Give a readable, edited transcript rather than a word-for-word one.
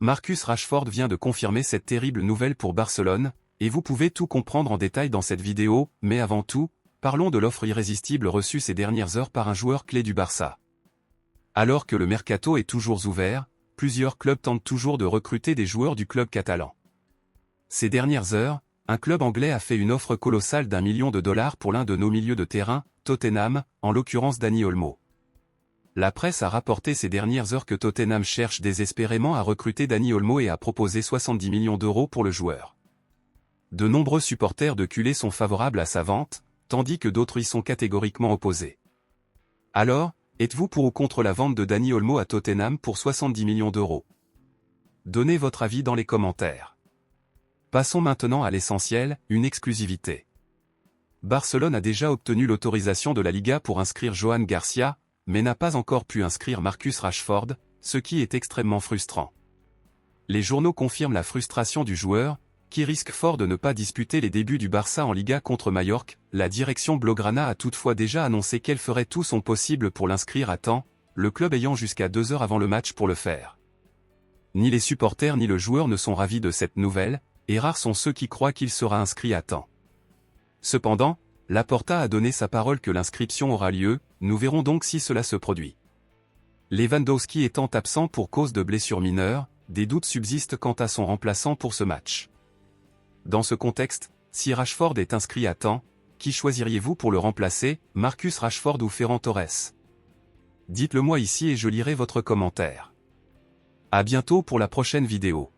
Marcus Rashford vient de confirmer cette terrible nouvelle pour Barcelone, et vous pouvez tout comprendre en détail dans cette vidéo, mais avant tout, parlons de l'offre irrésistible reçue ces dernières heures par un joueur clé du Barça. Alors que le mercato est toujours ouvert, plusieurs clubs tentent toujours de recruter des joueurs du club catalan. Ces dernières heures, un club anglais a fait une offre colossale d'1 million de dollars pour l'un de nos milieux de terrain, Tottenham, en l'occurrence Dani Olmo. La presse a rapporté ces dernières heures que Tottenham cherche désespérément à recruter Dani Olmo et a proposé 70 millions d'euros pour le joueur. De nombreux supporters de culé sont favorables à sa vente, tandis que d'autres y sont catégoriquement opposés. Alors, êtes-vous pour ou contre la vente de Dani Olmo à Tottenham pour 70 millions d'euros? Donnez votre avis dans les commentaires. Passons maintenant à l'essentiel, une exclusivité. Barcelone a déjà obtenu l'autorisation de la Liga pour inscrire Johan Garcia, mais n'a pas encore pu inscrire Marcus Rashford, ce qui est extrêmement frustrant. Les journaux confirment la frustration du joueur, qui risque fort de ne pas disputer les débuts du Barça en Liga contre Majorque. La direction blaugrana a toutefois déjà annoncé qu'elle ferait tout son possible pour l'inscrire à temps, le club ayant jusqu'à 2 heures avant le match pour le faire. Ni les supporters ni le joueur ne sont ravis de cette nouvelle, et rares sont ceux qui croient qu'il sera inscrit à temps. Cependant, Laporta a donné sa parole que l'inscription aura lieu, nous verrons donc si cela se produit. Lewandowski étant absent pour cause de blessure mineure, des doutes subsistent quant à son remplaçant pour ce match. Dans ce contexte, si Rashford est inscrit à temps, qui choisiriez-vous pour le remplacer, Marcus Rashford ou Ferran Torres? Dites-le moi ici et je lirai votre commentaire. À bientôt pour la prochaine vidéo.